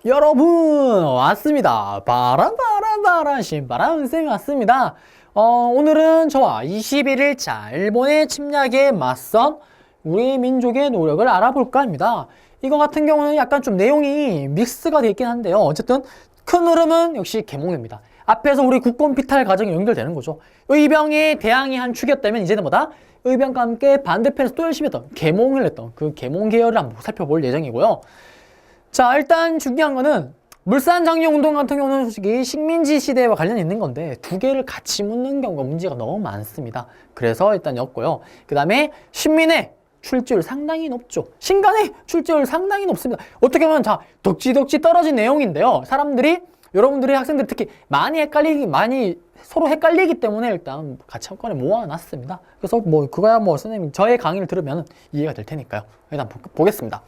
여러분 왔습니다. 바람 신바람 쌤이 왔습니다. 오늘은 저와 21일차 일본의 침략에 맞선 우리 민족의 노력을 알아볼까 합니다. 이거 같은 경우는 약간 좀 내용이 믹스가 되어 있긴 한데요. 어쨌든 큰 흐름은 역시 계몽입니다. 앞에서 우리 국권 피탈 과정이 연결되는 거죠. 의병의 대항이 한 축이었다면 이제는 뭐다? 의병과 함께 반대편에서 또 열심히 했던 계몽을 했던 그 계몽 계열을 한번 살펴볼 예정이고요. 자, 일단 중요한 거는 물산장려운동 같은 경우는 솔직히 식민지 시대와 관련이 있는 건데 두 개를 같이 묻는 경우가 문제가 너무 많습니다. 그래서 일단 였고요. 그 다음에 신민의 출제율 상당히 높죠. 신간의 출제율 상당히 높습니다. 어떻게 보면 자, 덕지덕지 떨어진 내용인데요. 여러분들이 학생들이 특히 많이 서로 헷갈리기 때문에 일단 같이 한 건에 모아놨습니다. 그래서 뭐 그거야 뭐 선생님 저의 강의를 들으면 이해가 될 테니까요. 일단 보겠습니다.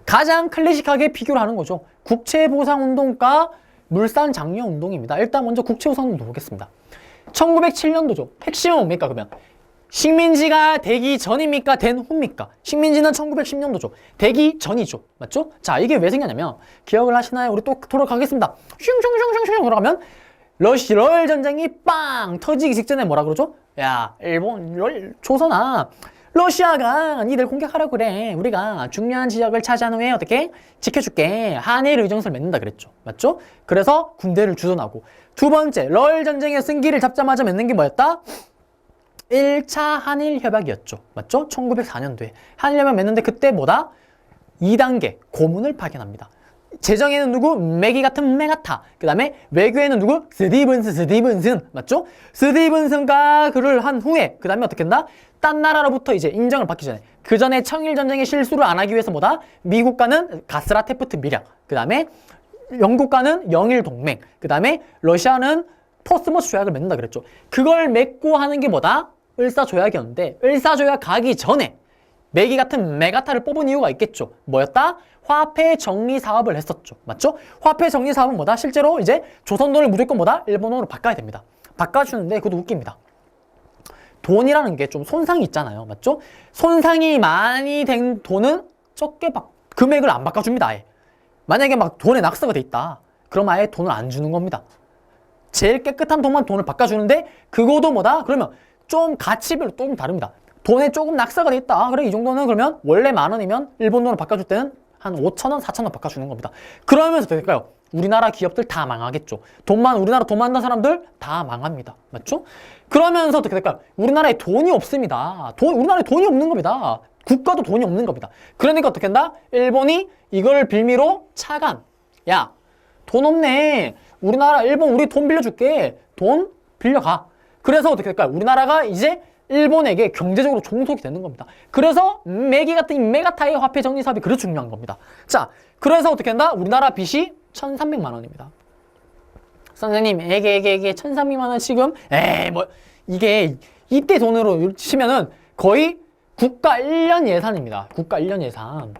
가장 클래식하게 비교를 하는 거죠. 국채보상운동과 물산장려운동입니다. 일단 먼저 국채보상운동 보겠습니다. 1907년도죠. 핵심은 뭡니까 그러면? 식민지가 되기 전입니까? 된 후입니까? 식민지는 1910년도죠. 되기 전이죠. 맞죠? 자, 이게 왜 생겼냐면 기억을 하시나요? 우리 또 돌아가겠습니다. 슝슝슝슝슝 돌아가면 러일 전쟁이 빵 터지기 직전에 뭐라 그러죠? 야, 조선아, 러시아가 니들 공격하라고 그래. 우리가 중요한 지역을 차지한 후에 어떻게 지켜줄게. 한일 의정서를 맺는다 그랬죠. 맞죠? 그래서 군대를 주둔하고 두 번째 러일 전쟁의 승기를 잡자마자 맺는 게 뭐였다? 1차 한일 협약이었죠. 맞죠? 1904년도에 한일 협약 맺는데 그때 뭐다? 2단계 고문을 파견합니다. 재정에는 누구? 맥이 같은 메가타. 그 다음에 외교에는 누구? 스티븐슨. 맞죠? 스티븐슨과 그를 한 후에 그 다음에 어떻게 한다? 딴 나라로부터 이제 인정을 받기 전에 그 전에 청일전쟁의 실수를 안 하기 위해서 뭐다? 미국과는 가스라 테프트 미력. 그 다음에 영국과는 영일동맹. 그 다음에 러시아는 포스모스 조약을 맺는다 그랬죠. 그걸 맺고 하는 게 뭐다? 을사조약이었는데 을사조약 가기 전에 매기 같은 메가타를 뽑은 이유가 있겠죠. 뭐였다? 화폐 정리 사업을 했었죠. 맞죠? 화폐 정리 사업은 뭐다? 실제로 이제 조선 돈을 무조건 뭐다? 일본 돈으로 바꿔야 됩니다. 바꿔주는데 그것도 웃깁니다. 돈이라는 게 좀 손상이 있잖아요. 맞죠? 손상이 많이 된 돈은 적게 금액을 안 바꿔줍니다. 아예. 만약에 막 돈에 낙서가 돼 있다. 그럼 아예 돈을 안 주는 겁니다. 제일 깨끗한 돈만 돈을 바꿔주는데 그거도 뭐다? 그러면 좀 가치별로 조금 다릅니다. 돈에 조금 낙서가 돼 있다. 그래 이 정도는 그러면 원래 10,000원이면 일본 돈으로 바꿔줄 때는 한 5,000원, 4,000원 바꿔주는 겁니다. 그러면서 될까요? 우리나라 기업들 다 망하겠죠. 우리나라 돈 많은 사람들 다 망합니다. 맞죠? 그러면서 어떻게 될까요? 우리나라에 돈이 없습니다. 우리나라에 돈이 없는 겁니다. 국가도 돈이 없는 겁니다. 그러니까 어떻게 한다? 일본이 이걸 빌미로 차관. 야, 돈 없네. 일본 우리 돈 빌려줄게. 돈 빌려가. 그래서 어떻게 될까요? 우리나라가 이제 일본에게 경제적으로 종속이 되는 겁니다. 그래서 매기 같은 이 메가타의 화폐 정리 사업이 그렇게 중요한 겁니다. 자, 그래서 어떻게 한다? 우리나라 빚이 1,300만 원입니다. 선생님, 에게 1,300만 원 지금 이게 이때 돈으로 치면은 거의 국가 1년 예산입니다. 국가 1년 예산.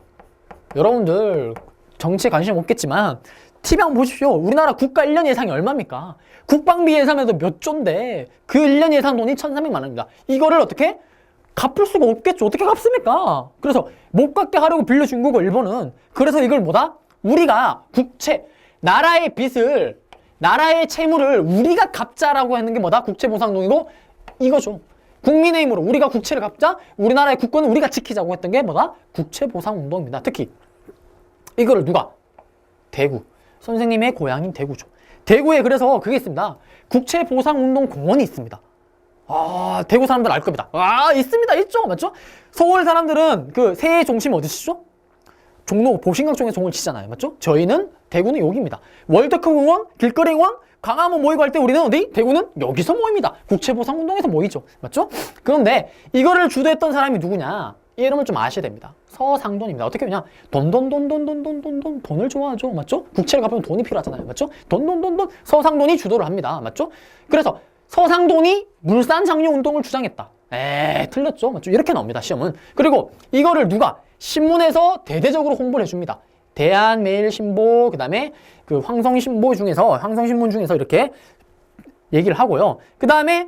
여러분들 정치에 관심 없겠지만 TV 한번 보십시오. 우리나라 국가 1년 예산이 얼마입니까? 국방비 예산에도 몇 조인데 그 1년 예산 돈이 1,300만 원입니다. 이거를 어떻게 갚을 수가 없겠죠. 어떻게 갚습니까? 그래서 못 갚게 하려고 빌려준 거고 일본은. 그래서 이걸 뭐다? 우리가 나라의 빚을, 나라의 채무를 우리가 갚자라고 하는 게 뭐다? 국채보상운동이고 이거죠. 국민의 힘으로 우리가 국채를 갚자, 우리나라의 국권을 우리가 지키자고 했던 게 뭐다? 국채보상운동입니다. 특히 이거를 누가? 대구. 선생님의 고향인 대구죠. 대구에 그래서 그게 있습니다. 국채보상운동 공원이 있습니다. 대구 사람들 알 겁니다. 있죠. 맞죠? 서울 사람들은 그 새해 중심 어디 치죠? 종로 보신각종에 종을 치잖아요. 맞죠? 저희는 대구는 여기입니다. 월드컵 공원, 길거리 공원, 광화문 모이고 할 때 우리는 어디? 대구는 여기서 모입니다. 국채보상운동에서 모이죠. 맞죠? 그런데 이거를 주도했던 사람이 누구냐? 이 이름을 좀 아셔야 됩니다. 서상돈입니다. 어떻게 하냐? 돈을 좋아하죠. 맞죠? 국채를 갚으면 돈이 필요하잖아요. 맞죠? 서상돈이 주도를 합니다. 맞죠? 그래서 서상돈이 물산장려운동을 주장했다. 틀렸죠. 맞죠? 이렇게 나옵니다. 시험은. 그리고 이거를 누가? 신문에서 대대적으로 홍보를 해줍니다. 대한매일신보, 그 다음에 그 황성신문 중에서 이렇게 얘기를 하고요. 그 다음에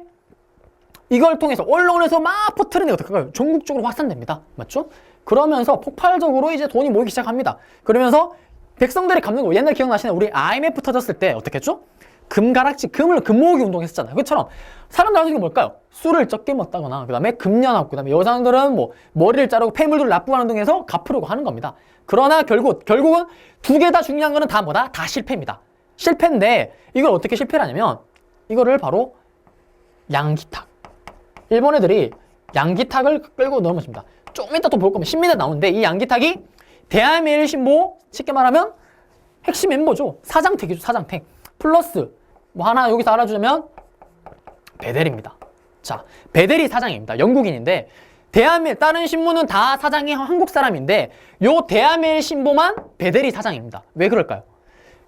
이걸 통해서 언론에서 막 퍼뜨리는 게 어떻게 할까요? 전국적으로 확산됩니다. 맞죠? 그러면서 폭발적으로 이제 돈이 모이기 시작합니다. 그러면서 백성들이 갚는 거 옛날 기억나시나요? 우리 IMF 터졌을 때 어떻게 했죠? 금가락지, 금 모으기 운동 했었잖아요. 그처럼 사람들 하는 게 뭘까요? 술을 적게 먹다거나 그 다음에 금연하고 그 다음에 여자들은 뭐 머리를 자르고 폐물들을 납부하는 등에서 갚으려고 하는 겁니다. 그러나 결국은 두 개 다 중요한 거는 다 뭐다? 다 실패입니다. 실패인데 이걸 어떻게 실패를 하냐면 이거를 바로 양기탁. 일본 애들이 양기탁을 끌고 넘어집니다. 조금 이따 또 볼 거면 신민에 나오는데 이 양기탁이 대한매일신보 쉽게 말하면 핵심 멤버죠. 사장택이죠. 사장택. 플러스 뭐 하나 여기서 알아주자면 베델입니다. 자, 베델이 사장입니다. 영국인인데 다른 신문은 다 사장이 한국 사람인데 요 대한매일신보만 베델이 사장입니다. 왜 그럴까요?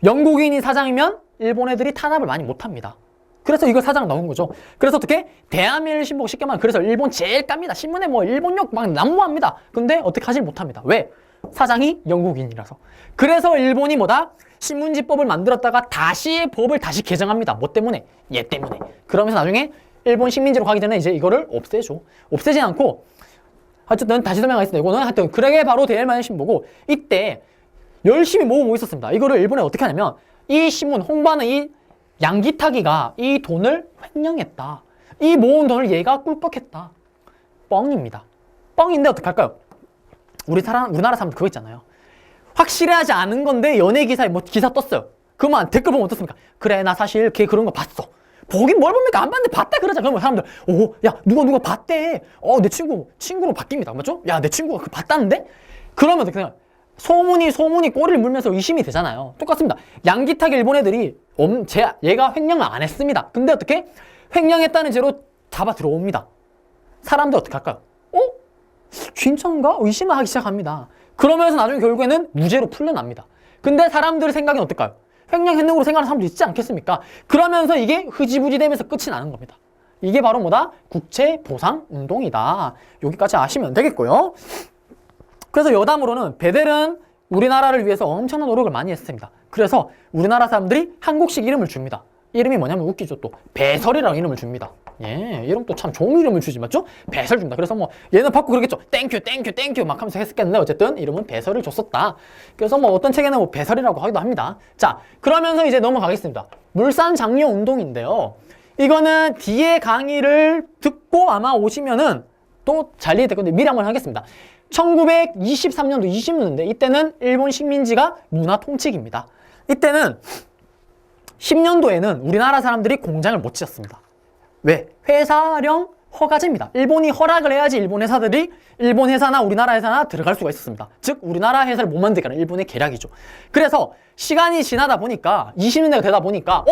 영국인이 사장이면 일본 애들이 탄압을 많이 못합니다. 그래서 이거 사장 넣은 거죠. 그래서 어떻게? 대한매일신보 쉽게 말하면 그래서 일본 제일 깝니다. 신문에 뭐 일본역 막 난무합니다. 근데 어떻게 하질 못합니다. 왜? 사장이 영국인이라서. 그래서 일본이 뭐다? 신문지법을 만들었다가 다시 법을 다시 개정합니다. 뭐 때문에? 얘 때문에. 그러면서 나중에 일본 식민지로 가기 전에 이제 이거를 없애죠. 없애지 않고 어쨌든 다시 설명하겠습니다. 이거는 하여튼 그게 바로 대한매일신보고 이때 열심히 모으고 있었습니다. 이거를 일본에 어떻게 하냐면 이 신문 홍보하는 이 양기타기가 이 돈을 횡령했다. 이 모은 돈을 얘가 꿀꺽했다. 뻥입니다. 뻥인데 어떡할까요? 우리나라 사람들 그거 있잖아요. 확실하지 않은 건데 연예 기사에 뭐 기사 떴어요. 그러면 댓글 보면 어떻습니까? 그래 나 사실 걔 그런 거 봤어. 보긴 뭘 봅니까? 안 봤는데 봤다 그러자. 그러면 사람들 오, 야 누가 봤대. 내 친구로 바뀝니다. 맞죠? 야 내 친구가 그 봤다는데? 그러면 어떻게 생각해요? 소문이 꼬리를 물면서 의심이 되잖아요. 똑같습니다. 양기탁 일본 애들이 얘가 횡령을 안 했습니다. 근데 어떻게? 횡령했다는 죄로 잡아 들어옵니다. 사람들 어떻게 할까요? 진짠가? 의심을 하기 시작합니다. 그러면서 나중에 결국에는 무죄로 풀려납니다. 근데 사람들의 생각은 어떨까요? 횡령했는 걸로 생각하는 사람도 있지 않겠습니까? 그러면서 이게 흐지부지 되면서 끝이 나는 겁니다. 이게 바로 뭐다? 국채보상운동이다. 여기까지 아시면 되겠고요. 그래서 여담으로는 베델은 우리나라를 위해서 엄청난 노력을 많이 했습니다. 그래서 우리나라 사람들이 한국식 이름을 줍니다. 이름이 뭐냐면 웃기죠. 또 배설이라는 이름을 줍니다. 예, 이름 또 참 좋은 이름을 주지 맞죠? 배설 줍니다. 그래서 뭐 얘는 받고 그러겠죠. 땡큐 막 하면서 했었겠는데 어쨌든 이름은 배설을 줬었다. 그래서 뭐 어떤 책에는 뭐 배설이라고 하기도 합니다. 자, 그러면서 이제 넘어가겠습니다. 물산장려 운동인데요. 이거는 뒤에 강의를 듣고 아마 오시면은 또 잘 이해될 건데 미리 한번 하겠습니다. 1923년도 20년인데 이때는 일본 식민지가 문화 통치기입니다. 이때는 10년도에는 우리나라 사람들이 공장을 못 지었습니다. 왜? 회사령 허가제입니다. 일본이 허락을 해야지 일본 회사나 우리나라 회사나 들어갈 수가 있었습니다. 즉 우리나라 회사를 못 만들게 하는 일본의 계략이죠. 그래서 시간이 지나다 보니까 20년대가 되다 보니까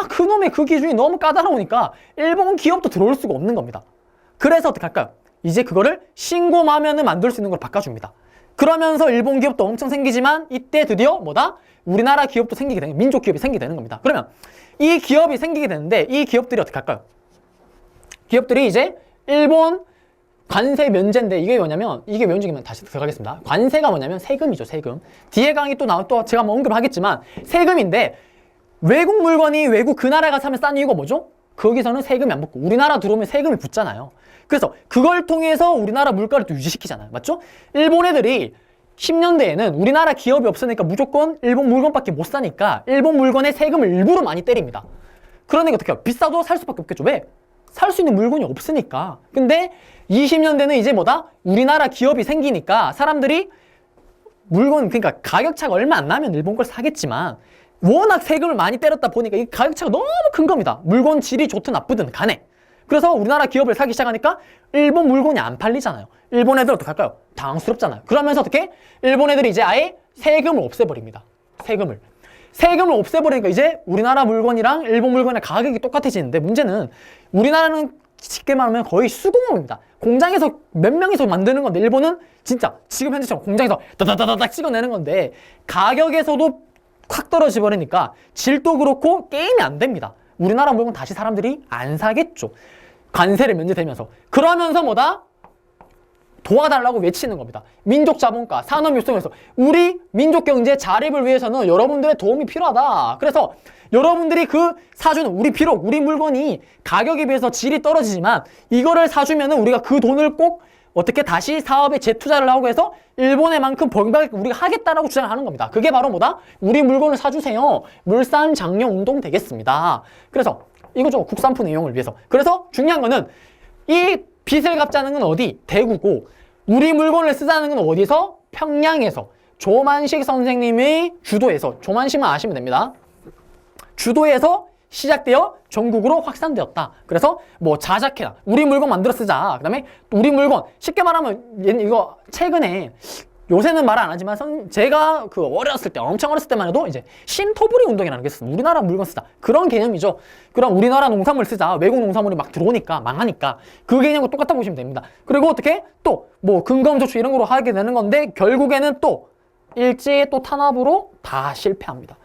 그놈의 그 기준이 너무 까다로우니까 일본 기업도 들어올 수가 없는 겁니다. 그래서 어떻게 할까요? 이제 그거를 신고하면은 만들 수 있는 걸 바꿔줍니다. 그러면서 일본 기업도 엄청 생기지만 이때 드디어 뭐다? 우리나라 기업도 생기게 되는, 민족 기업이 생기게 되는 겁니다. 그러면 이 기업이 생기게 되는데 이 기업들이 어떻게 할까요? 기업들이 이제 일본 관세 면제인데 이게 뭐냐면 이게 면제면 다시 들어가겠습니다. 관세가 뭐냐면 세금이죠. 세금. 뒤에 강의 또 제가 뭐 언급하겠지만 세금인데 외국 물건이 외국 그 나라가 사면 싼 이유가 뭐죠? 거기서는 세금이 안 붙고 우리나라 들어오면 세금이 붙잖아요. 그래서 그걸 통해서 우리나라 물가를 또 유지시키잖아요. 맞죠? 일본 애들이 10년대에는 우리나라 기업이 없으니까 무조건 일본 물건밖에 못 사니까 일본 물건에 세금을 일부러 많이 때립니다. 그러니까 어떻게 해요? 비싸도 살 수밖에 없겠죠. 왜? 살 수 있는 물건이 없으니까. 근데 20년대는 이제 뭐다? 우리나라 기업이 생기니까 사람들이 그러니까 가격차가 얼마 안 나면 일본 걸 사겠지만 워낙 세금을 많이 때렸다 보니까 이 가격차가 너무 큰 겁니다. 물건 질이 좋든 나쁘든 간에. 그래서 우리나라 기업을 사기 시작하니까 일본 물건이 안 팔리잖아요. 일본 애들 어떻게 할까요? 당황스럽잖아요. 그러면서 어떻게? 일본 애들이 이제 아예 세금을 없애버립니다. 세금을 없애버리니까 이제 우리나라 물건이랑 일본 물건의 가격이 똑같아지는데 문제는 우리나라는 쉽게 말하면 거의 수공업입니다. 공장에서 몇 명이서 만드는 건데 일본은 진짜 지금 현재처럼 공장에서 다다다닥 찍어내는 건데 가격에서도 확 떨어져 버리니까 질도 그렇고 게임이 안 됩니다. 우리나라 물건 다시 사람들이 안 사겠죠. 관세를 면제되면서. 그러면서 뭐다? 도와달라고 외치는 겁니다. 민족 자본가, 산업 육성에서 우리 민족 경제 자립을 위해서는 여러분들의 도움이 필요하다. 그래서 여러분들이 사주는 우리 물건이 가격에 비해서 질이 떨어지지만 이거를 사주면은 우리가 그 돈을 꼭 어떻게 다시 사업에 재투자를 하고 해서 일본에만큼 벌금을 우리가 하겠다라고 주장을 하는 겁니다. 그게 바로 뭐다? 우리 물건을 사주세요. 물산 장려 운동 되겠습니다. 그래서 이거죠. 국산품 이용을 위해서. 그래서 중요한 거는 이 빚을 갚자는 건 어디? 대구고 우리 물건을 쓰자는 건 어디서? 평양에서. 조만식 선생님의 주도에서. 조만식만 아시면 됩니다. 주도에서 시작되어 전국으로 확산되었다. 그래서 뭐 자작해라. 우리 물건 만들어 쓰자. 그 다음에 우리 물건 쉽게 말하면 이거 최근에 요새는 말 안 하지만 제가 그 어렸을 때 엄청 어렸을 때만 해도 이제 신토부리 운동이라는 게 있었어요. 우리나라 물건 쓰자. 그런 개념이죠. 그럼 우리나라 농산물 쓰자. 외국 농산물이 막 들어오니까 망하니까 그 개념과 똑같다고 보시면 됩니다. 그리고 어떻게 또 뭐 금검조축 이런 거로 하게 되는 건데 결국에는 또 일제히 또 탄압으로 다 실패합니다.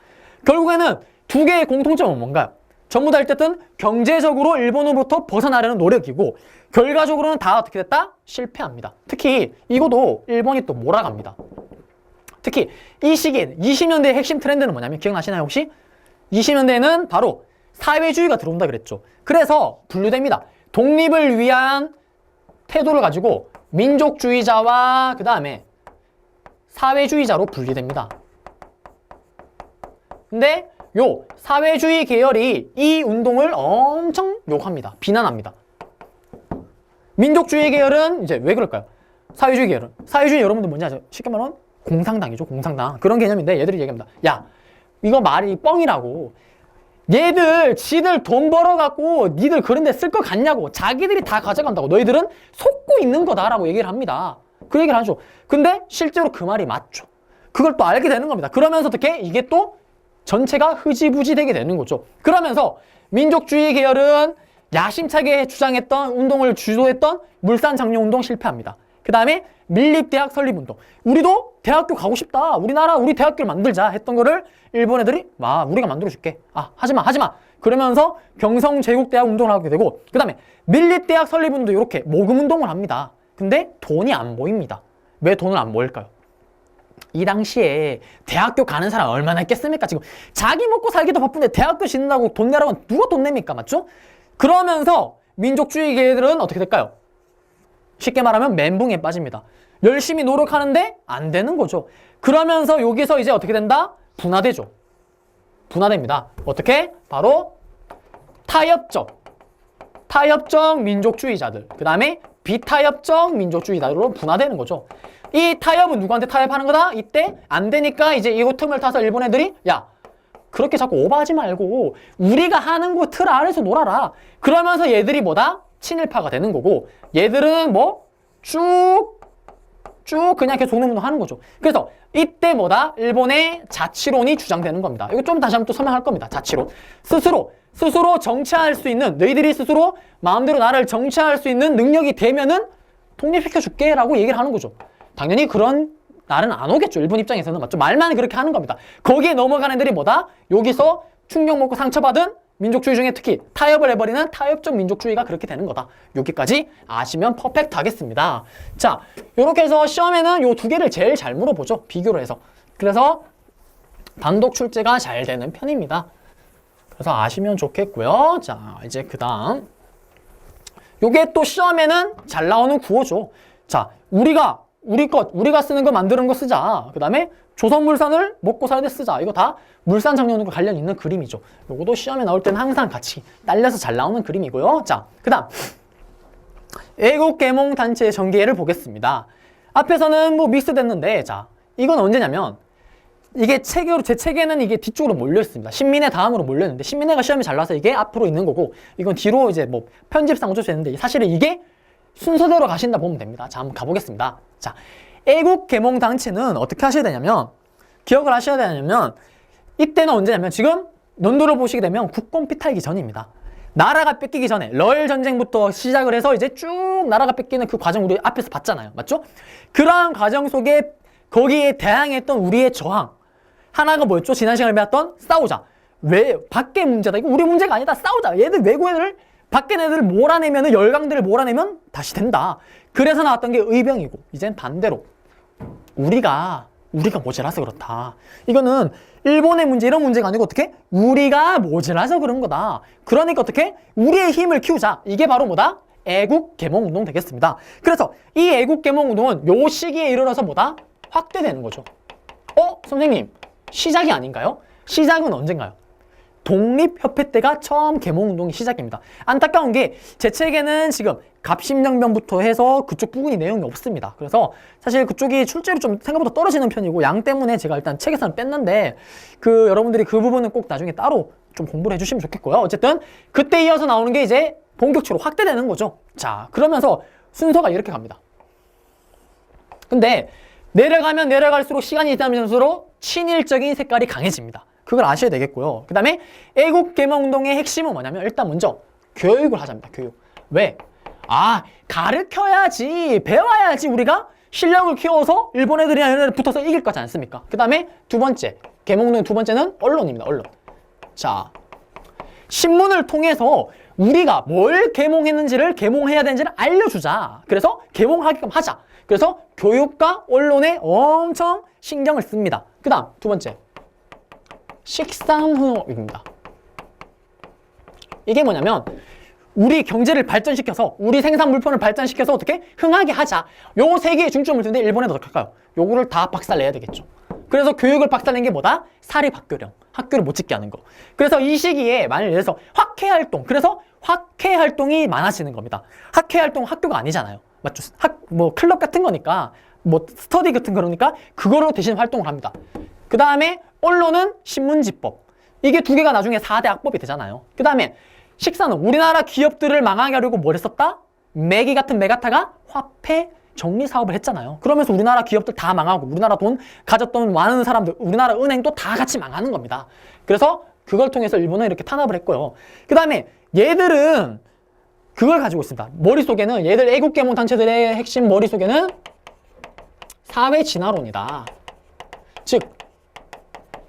결국에는 두 개의 공통점은 뭔가요? 전부 다 어쨌든 경제적으로 일본으로부터 벗어나려는 노력이고 결과적으로는 다 어떻게 됐다? 실패합니다. 특히 이것도 일본이 또 몰아갑니다. 특히 이 시기에 20년대의 핵심 트렌드는 뭐냐면 기억나시나요 혹시? 20년대에는 바로 사회주의가 들어온다 그랬죠. 그래서 분류됩니다. 독립을 위한 태도를 가지고 민족주의자와 그 다음에 사회주의자로 분리됩니다. 근데 요 사회주의 계열이 이 운동을 엄청 욕합니다. 비난합니다. 민족주의 계열은 이제 왜 그럴까요? 사회주의 계열은 사회주의 여러분들 뭔지 아세요? 쉽게 말하면 공산당이죠. 공산당. 그런 개념인데 얘들이 얘기합니다. 야 이거 말이 뻥이라고. 얘들 지들 돈 벌어갖고 니들 그런 데 쓸 거 같냐고. 자기들이 다 가져간다고. 너희들은 속고 있는 거다라고 얘기를 합니다. 그 얘기를 하죠. 근데 실제로 그 말이 맞죠. 그걸 또 알게 되는 겁니다. 그러면서 어떻게 이게 또 전체가 흐지부지 되게 되는 거죠. 그러면서 민족주의 계열은 야심차게 주장했던 운동을 주도했던 물산 장려 운동 실패합니다. 그 다음에 밀립대학 설립 운동. 우리도 대학교 가고 싶다. 우리나라 우리 대학교를 만들자 했던 거를 일본 애들이 우리가 만들어줄게. 하지마. 그러면서 경성제국대학 운동을 하게 되고 그 다음에 밀립대학 설립 운동 이렇게 모금 운동을 합니다. 근데 돈이 안 모입니다. 왜 돈을 안 모일까요? 이 당시에 대학교 가는 사람 얼마나 있겠습니까? 지금 자기 먹고 살기도 바쁜데 대학교 짓는다고 돈 내라고 하면 누가 돈 냅니까? 맞죠? 그러면서 민족주의 계들은 어떻게 될까요? 쉽게 말하면 멘붕에 빠집니다. 열심히 노력하는데 안 되는 거죠. 그러면서 여기서 이제 어떻게 된다? 분화되죠. 분화됩니다. 어떻게? 바로 타협적 민족주의자들, 그 다음에 비타협적 민족주의자들로 분화되는 거죠. 이 타협은 누구한테 타협하는 거다? 이때 안 되니까 이제 이거 틈을 타서 일본 애들이 야 그렇게 자꾸 오버하지 말고 우리가 하는 거 틀 아래서 놀아라. 그러면서 얘들이 뭐다? 친일파가 되는 거고 얘들은 뭐 쭉 그냥 계속 독립운동 하는 거죠. 그래서 이때 뭐다? 일본의 자치론이 주장되는 겁니다. 이거 좀 다시 한번 또 설명할 겁니다. 자치론. 스스로 정치할 수 있는, 너희들이 스스로 마음대로 나를 정치할 수 있는 능력이 되면은 독립시켜줄게 라고 얘기를 하는 거죠. 당연히 그런 날은 안 오겠죠. 일본 입장에서는. 맞죠? 말만 그렇게 하는 겁니다. 거기에 넘어가는 애들이 뭐다? 여기서 충격 먹고 상처받은 민족주의 중에 특히 타협을 해버리는 타협적 민족주의가 그렇게 되는 거다. 여기까지 아시면 퍼펙트 하겠습니다. 자, 이렇게 해서 시험에는 요 두 개를 제일 잘 물어보죠. 비교를 해서. 그래서 단독 출제가 잘 되는 편입니다. 그래서 아시면 좋겠고요. 자, 이제 그 다음 요게 또 시험에는 잘 나오는 구호죠. 자, 우리가 쓰는 거 만드는 거 쓰자. 그 다음에 조선물산을 먹고 살때 쓰자. 이거 다 물산 장려운동과 관련 있는 그림이죠. 요것도 시험에 나올 때는 항상 같이 딸려서 잘 나오는 그림이고요. 자, 그 다음 애국계몽단체의 전개를 보겠습니다. 앞에서는 뭐 믹스됐는데 자, 이건 언제냐면 이게 체계로, 제 체계는 이게 뒤쪽으로 몰려 있습니다. 신민회 다음으로 몰렸는데 신민회가 시험이 잘 나서 이게 앞으로 있는 거고 이건 뒤로 이제 뭐 편집상 어쩔 수 있는데 사실은 이게 순서대로 가신다 보면 됩니다. 자, 한번 가보겠습니다. 자, 애국계몽단체는 어떻게 하셔야 되냐면 기억을 하셔야 되냐면 이때는 언제냐면 지금 연도를 보시게 되면 국권 피탈기 전입니다. 나라가 뺏기기 전에 러일 전쟁부터 시작을 해서 이제 쭉 나라가 뺏기는 그 과정 우리 앞에서 봤잖아요. 맞죠? 그러한 과정 속에 거기에 대항했던 우리의 저항 하나가 뭐였죠? 지난 시간에 배웠던 싸우자. 왜? 밖에 문제다. 이거 우리 문제가 아니다. 싸우자. 얘들 외국 애들 밖에 애들 몰아내면은 열강들을 몰아내면 다시 된다. 그래서 나왔던 게 의병이고 이젠 반대로 우리가 모자라서 그렇다. 이거는 일본의 문제 이런 문제가 아니고 어떻게? 우리가 모자라서 그런 거다. 그러니까 어떻게? 우리의 힘을 키우자. 이게 바로 뭐다? 애국 개몽운동 되겠습니다. 그래서 이 애국 개몽운동은 요 시기에 이르러서 뭐다? 확대되는 거죠. 선생님, 시작이 아닌가요? 시작은 언젠가요? 독립협회 때가 처음 개몽운동이 시작입니다. 안타까운 게 제 책에는 지금 갑신정변부터 해서 그쪽 부분이 내용이 없습니다. 그래서 사실 그쪽이 출제율이 좀 생각보다 떨어지는 편이고 양 때문에 제가 일단 책에서는 뺐는데 여러분들이 그 부분은 꼭 나중에 따로 좀 공부를 해주시면 좋겠고요. 어쨌든 그때 이어서 나오는 게 이제 본격적으로 확대되는 거죠. 자, 그러면서 순서가 이렇게 갑니다. 근데 내려가면 내려갈수록 시간이 지나면서 친일적인 색깔이 강해집니다. 그걸 아셔야 되겠고요. 그 다음에 애국개몽운동의 핵심은 뭐냐면 일단 먼저 교육을 하자입니다. 교육. 왜? 가르쳐야지, 배워야지 우리가 실력을 키워서 일본 애들이랑 얘네들 붙어서 이길 거지 않습니까? 그 다음에 두 번째, 개몽운동의 두 번째는 언론입니다. 언론. 자, 신문을 통해서 우리가 뭘 개몽했는지를 개몽해야 되는지를 알려주자. 그래서 개몽하게끔 하자. 그래서 교육과 언론에 엄청 신경을 씁니다. 그 다음 두 번째, 식상훈업입니다. 이게 뭐냐면 우리 경제를 발전시켜서 우리 생산 물품을 발전시켜서 어떻게 흥하게 하자. 요 세 개의 중점을 두는데 일본에도 어떻게 할까요? 요거를 다 박살내야 되겠죠. 그래서 교육을 박살낸 게 뭐다? 사립학교령. 학교를 못 짓게 하는 거. 그래서 이 시기에 만일 예를 들어서 학회활동. 그래서 학회활동이 많아지는 겁니다. 학회활동 학교가 아니잖아요. 맞죠? 클럽 같은 거니까 스터디 같은 거니까 그거로 대신 활동을 합니다. 그 다음에 언론은 신문지법. 이게 두 개가 나중에 4대 악법이 되잖아요. 그 다음에 식사는 우리나라 기업들을 망하게 하려고 뭘 했었다? 매기 같은 메가타가 화폐 정리 사업을 했잖아요. 그러면서 우리나라 기업들 다 망하고 우리나라 돈 가졌던 많은 사람들, 우리나라 은행도 다 같이 망하는 겁니다. 그래서 그걸 통해서 일본은 이렇게 탄압을 했고요. 그 다음에 얘들은 그걸 가지고 있습니다. 머릿속에는 얘들 애국개몽 단체들의 핵심 머릿속에는 사회 진화론이다. 즉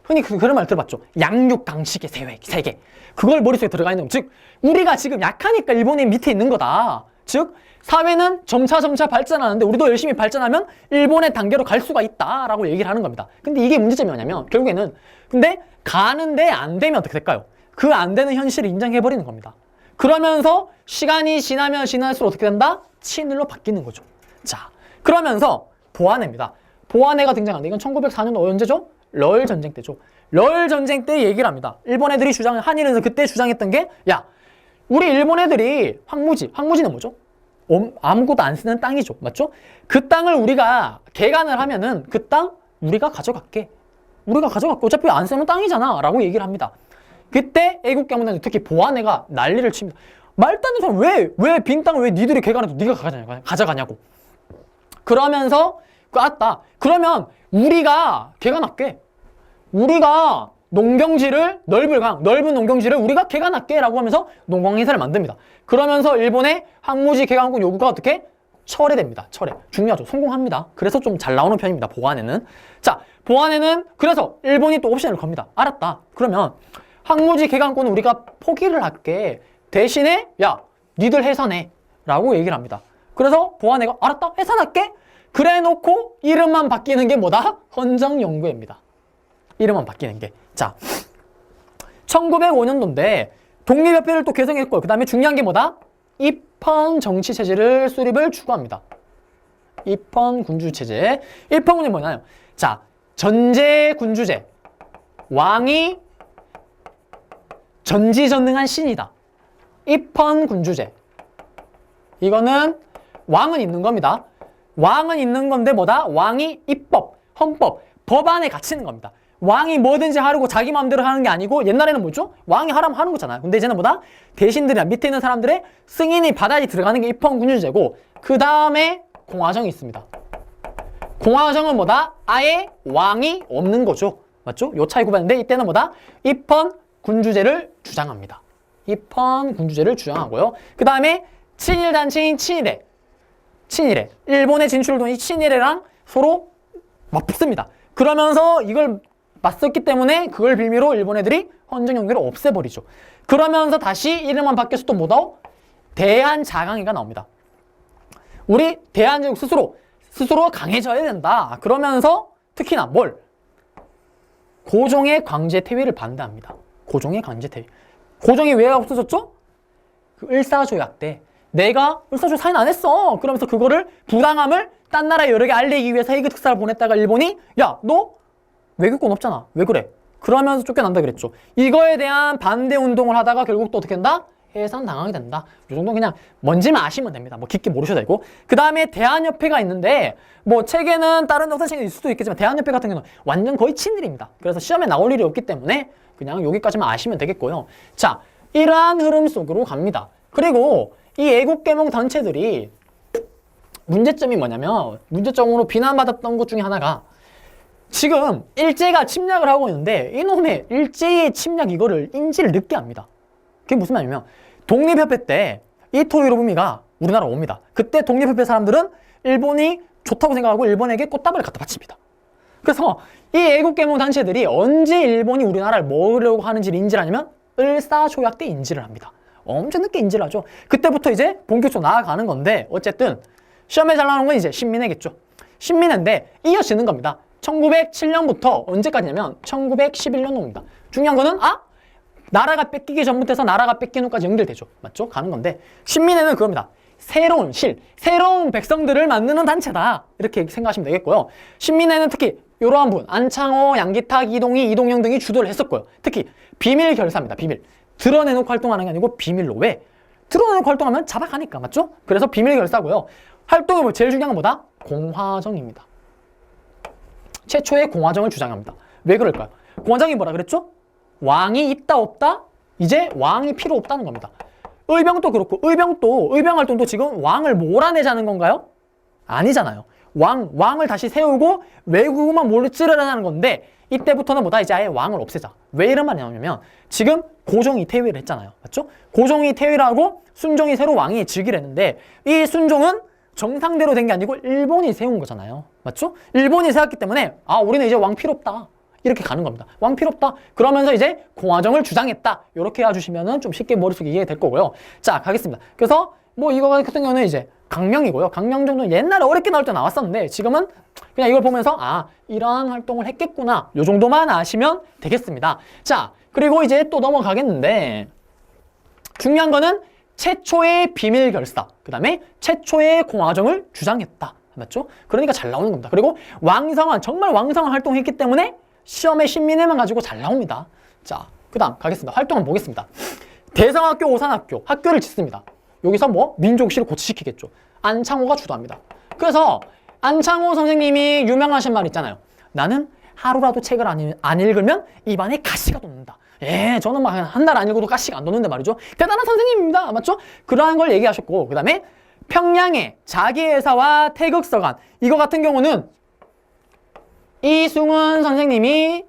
흔히 그런 말 들어봤죠. 양육강식의 세계. 그걸 머릿속에 들어가 있는 거죠. 즉 우리가 지금 약하니까 일본의 밑에 있는 거다. 즉 사회는 점차 발전하는데 우리도 열심히 발전하면 일본의 단계로 갈 수가 있다라고 얘기를 하는 겁니다. 근데 이게 문제점이 뭐냐면 결국에는 근데 가는데 안 되면 어떻게 될까요? 그 안 되는 현실을 인정해버리는 겁니다. 그러면서 시간이 지나면 지날수록 어떻게 된다? 친일로 바뀌는 거죠. 자, 그러면서 보안해입니다. 보안해가 등장하는데 이건 1904년 언제죠? 럴 전쟁 때죠. 럴 전쟁 때 얘기를 합니다. 일본 애들이 한일에서 그때 주장했던 게 우리 일본 애들이 황무지는 뭐죠? 아무것도 안 쓰는 땅이죠. 맞죠? 그 땅을 우리가 개간을 하면은 그 땅 우리가 가져갈게. 어차피 안 쓰는 땅이잖아 라고 얘기를 합니다. 그때 애국개몽단체 특히 보안해가 난리를 칩니다. 말도 안 되는 사람 왜 빈 땅을 왜 니들이 개간해도 네가 가져가냐고. 그러면서 그러면 우리가 개간할게. 우리가 농경지를 넓은 농경지를 우리가 개간할게 라고 하면서 농광회사를 만듭니다. 그러면서 일본의 황무지 개간권 요구가 어떻게? 철회됩니다. 중요하죠. 성공합니다. 그래서 좀 잘 나오는 편입니다. 보안에는. 자, 보안에는 그래서 일본이 또 옵션을 겁니다. 알았다. 그러면 황무지 개간권은 우리가 포기를 할게. 대신에 니들 해산해 라고 얘기를 합니다. 그래서 보안해가 알았다. 해산할게. 그래 놓고 이름만 바뀌는 게 뭐다? 헌정연구회입니다. 이름만 바뀌는 게. 자, 1905년도인데 독립협회를 또 개성했고요. 그 다음에 중요한 게 뭐다? 입헌 정치체제를 수립을 추구합니다. 입헌 군주체제. 입헌군이 뭐냐면 자, 전제군주제. 왕이 전지전능한 신이다. 입헌 군주제. 이거는 왕은 있는 겁니다. 왕은 있는 건데 뭐다? 왕이 입법, 헌법, 법안에 갇히는 겁니다. 왕이 뭐든지 하려고 자기 마음대로 하는 게 아니고 옛날에는 뭐죠? 왕이 하라면 하는 거잖아요. 근데 이제는 뭐다? 대신들이나 밑에 있는 사람들의 승인이 받아야지 들어가는 게 입헌군주제고 그 다음에 공화정이 있습니다. 공화정은 뭐다? 아예 왕이 없는 거죠. 맞죠? 요 차이 구분인데 이때는 뭐다? 입헌군주제를 주장합니다. 입헌군주제를 주장하고요. 그 다음에 친일단체인 친일회. 일본에 진출을 이 친일회랑 서로 맞붙습니다. 그러면서 이걸 맞섰기 때문에 그걸 빌미로 일본 애들이 헌정연구회를 없애버리죠. 그러면서 다시 이름만 바뀌어서 또 뭐다? 대한자강회가 나옵니다. 우리 대한제국 스스로 강해져야 된다. 그러면서 특히나 고종의 강제퇴위를 반대합니다. 고종의 강제퇴위. 고종이 왜 없어졌죠? 그 을사조약 때 내가 을사조 사인 안 했어. 그러면서 그거를 부당함을 딴 나라에 여러 개 알리기 위해서 해외 특사를 보냈다가 일본이 야, 너 외교권 없잖아. 왜 그래? 그러면서 쫓겨난다 그랬죠. 이거에 대한 반대 운동을 하다가 결국 또 어떻게 된다? 해산 당하게 된다. 이 정도 그냥 뭔지만 아시면 됩니다. 뭐 깊게 모르셔도 되고. 그 다음에 대한협회가 있는데 뭐 책에는 다른 어떤 책이 있을 수도 있겠지만 대한협회 같은 경우는 완전 거의 친일입니다. 그래서 시험에 나올 일이 없기 때문에 그냥 여기까지만 아시면 되겠고요. 자, 이러한 흐름 속으로 갑니다. 그리고 이 애국계몽 단체들이 문제점이 뭐냐면 문제점으로 비난받았던 것 중에 하나가 지금 일제가 침략을 하고 있는데 이놈의 일제의 침략 이거를 인지를 늦게 합니다. 그게 무슨 말이냐면 독립협회 때 이토 히로부미가 우리나라 옵니다. 그때 독립협회 사람들은 일본이 좋다고 생각하고 일본에게 꽃다발을 갖다 바칩니다. 그래서 이 애국계몽 단체들이 언제 일본이 우리나라를 먹으려고 하는지를 인지를 하냐면 을사조약 때 인지를 합니다. 엄청 늦게 인지를 하죠. 그때부터 이제 본격적으로 나아가는 건데 어쨌든 시험에 잘 나오는 건 이제 신민회겠죠. 신민회인데 이어지는 겁니다. 1907년부터 언제까지냐면 1911년도입니다. 중요한 거는 나라가 뺏기기 전부터 해서 나라가 뺏긴 후까지 연결되죠. 맞죠? 가는 건데 신민회는 그겁니다. 새로운 백성들을 만드는 단체다. 이렇게 생각하시면 되겠고요. 신민회는 특히 이러한 분, 안창호, 양기탁, 이동희, 이동영 등이 주도를 했었고요. 특히 비밀 결사입니다. 비밀. 드러내놓고 활동하는 게 아니고 비밀로. 왜? 드러내놓고 활동하면 잡아가니까. 맞죠? 그래서 비밀 결사고요. 활동이 뭐 제일 중요한 건 뭐다? 공화정입니다. 최초의 공화정을 주장합니다. 왜 그럴까요? 공화정이 뭐라 그랬죠? 왕이 있다 없다? 이제 왕이 필요 없다는 겁니다. 의병도 그렇고 의병 활동도 지금 왕을 몰아내자는 건가요? 아니잖아요. 왕을 다시 세우고 외국만 몰찌르라는 건데 이때부터는 뭐다? 이제 아예 왕을 없애자. 왜 이런 말이 나오냐면 지금 고종이 퇴위를 했잖아요. 맞죠? 고종이 퇴위를 하고 순종이 새로 왕이 즉위를 했는데 이 순종은 정상대로 된 게 아니고 일본이 세운 거잖아요. 맞죠? 일본이 세웠기 때문에 우리는 이제 왕 필요 없다. 이렇게 가는 겁니다. 왕 필요 없다. 그러면서 이제 공화정을 주장했다. 이렇게 해주시면은 좀 쉽게 머릿속에 이해될 거고요. 자, 가겠습니다. 그래서 뭐 이거 같은 경우는 이제 강명이고요. 강명 정도는 옛날에 어렵게 나올 때 나왔었는데 지금은 그냥 이걸 보면서 이러한 활동을 했겠구나. 요 정도만 아시면 되겠습니다. 자, 그리고 이제 또 넘어가겠는데 중요한 거는 최초의 비밀 결사, 그 다음에 최초의 공화정을 주장했다. 맞죠? 그러니까 잘 나오는 겁니다. 그리고 정말 왕성한 활동을 했기 때문에 시험에 신민회만 가지고 잘 나옵니다. 자, 그 다음 가겠습니다. 활동을 보겠습니다. 대성학교, 오산학교, 학교를 짓습니다. 여기서 뭐 민족시를 고치시키겠죠. 안창호가 주도합니다. 그래서 안창호 선생님이 유명하신 말 있잖아요. 나는 하루라도 책을 안 읽으면 입안에 가시가 돋는다. 저는 막 한 달 안 읽어도 가시가 안 돋는데 말이죠. 대단한 선생님입니다. 맞죠? 그러한 걸 얘기하셨고, 그 다음에 평양의 자기회사와 태극서관, 이거 같은 경우는 이승훈 선생님이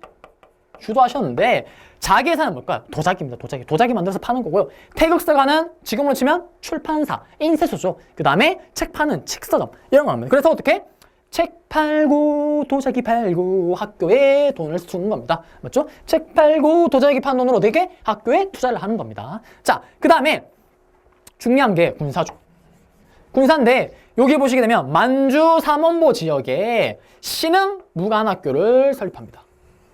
주도하셨는데 자기회사는 뭘까요? 도자기입니다. 도자기 만들어서 파는 거고요. 태극서관은 지금으로 치면 출판사, 인쇄소죠. 그 다음에 책 파는 책서점 이런 거 합니다. 그래서 어떻게? 책 팔고 도자기 팔고 학교에 돈을 쓰는 겁니다. 맞죠? 책 팔고 도자기 파는 돈으로 어떻게? 학교에 투자를 하는 겁니다. 자, 그 다음에 중요한 게 군사죠. 군사인데 여기 보시게 되면 만주 삼원보 지역에 신흥 무관학교를 설립합니다.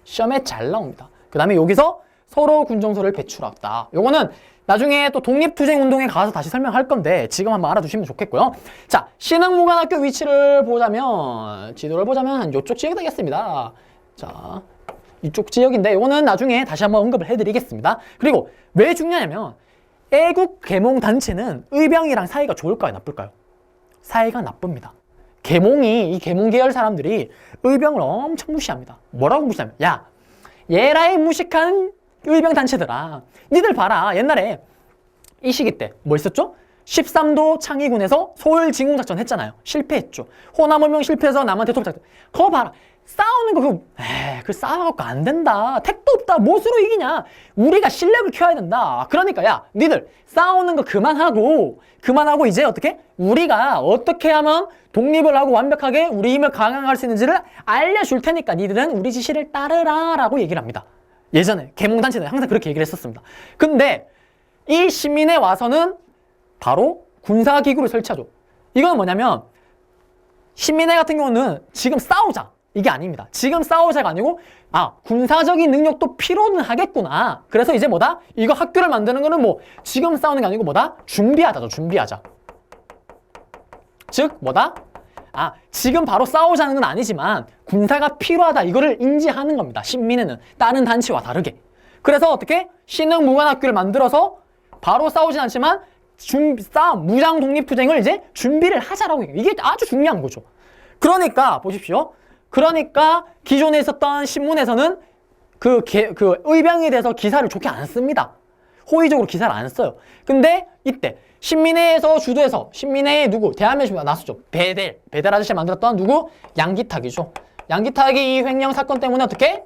시험에 잘 나옵니다. 그 다음에 여기서 서로 군정서를 배출했다. 요거는 나중에 또 독립투쟁운동에 가서 다시 설명할 건데 지금 한번 알아두시면 좋겠고요. 자, 신흥무관학교 위치를 보자면 지도를 보자면 한 이쪽 지역이 되겠습니다. 자, 이쪽 지역인데 요거는 나중에 다시 한번 언급을 해드리겠습니다. 그리고 왜 중요하냐면 애국계몽단체는 의병이랑 사이가 좋을까요? 나쁠까요? 사이가 나쁩니다. 이 계몽 계열 사람들이 의병을 엄청 무시합니다. 뭐라고 무시하면 야, 얘라이 무식한 의병단체들아, 니들 봐라. 옛날에 이 시기 때 뭐 있었죠? 13도 창의군에서 서울 진공작전 했잖아요. 실패했죠. 호남호명 실패해서 남한테 토벌작전. 그거 봐라. 싸우는 거 그거 싸워갖고 안 된다. 택도 없다. 무엇으로 이기냐. 우리가 실력을 키워야 된다. 그러니까 야, 니들 싸우는 거 그만하고 이제 어떻게? 우리가 어떻게 하면 독립을 하고 완벽하게 우리 힘을 강화할 수 있는지를 알려줄 테니까 니들은 우리 지시를 따르라 라고 얘기를 합니다. 예전에 계몽단체는 항상 그렇게 얘기를 했었습니다. 근데 이 시민에 와서는 바로 군사기구를 설치하죠. 이건 뭐냐면 시민회 같은 경우는 지금 싸우자 이게 아닙니다. 지금 싸우자가 아니고 군사적인 능력도 필요는 하겠구나. 그래서 이제 뭐다? 이거 학교를 만드는 거는 뭐 지금 싸우는 게 아니고 뭐다? 준비하자죠. 준비하자. 즉 뭐다? 지금 바로 싸우자는 건 아니지만 군사가 필요하다 이거를 인지하는 겁니다. 신민회는 다른 단체와 다르게. 그래서 어떻게? 신흥무관학교를 만들어서 바로 싸우진 않지만 무장 독립투쟁을 이제 준비를 하자라고 얘기해요. 이게 아주 중요한 거죠. 그러니까 보십시오. 그러니까 기존에 있었던 신문에서는 그 의병에 대해서 기사를 좋게 안 씁니다. 호의적으로 기사를 안 써요. 근데 이때 신민회에서 주도해서 신민회의 누구? 대한민국이 나섰죠. 배델 아저씨가 만들었던 누구? 양기탁이죠. 양기탁이 이 횡령 사건 때문에 어떻게?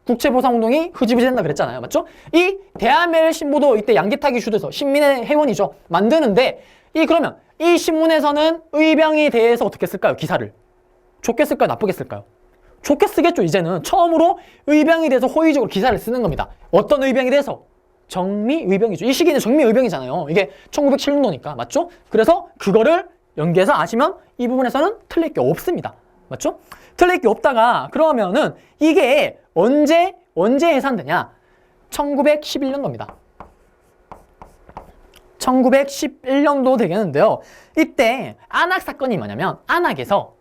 국채보상운동이 흐지부지 된다 그랬잖아요. 맞죠? 이 대한매일 신보도 이때 양기탁이 주도해서 신민회 회원이죠. 만드는데 그러면 이 신문에서는 의병에 대해서 어떻게 쓸까요? 기사를. 좋게 쓸까요? 나쁘게 쓸까요? 좋게 쓰겠죠. 이제는 처음으로 의병에 대해서 호의적으로 기사를 쓰는 겁니다. 어떤 의병에 대해서? 정미의병이죠. 이 시기는 정미의병이잖아요. 이게 1907년도니까. 맞죠? 그래서 그거를 연계해서 아시면 이 부분에서는 틀릴 게 없습니다. 맞죠? 틀릴 게 없다가 그러면은 이게 언제 해산되냐? 1911년도입니다. 1911년도 되겠는데요. 이때 안악 사건이 뭐냐면 안악에서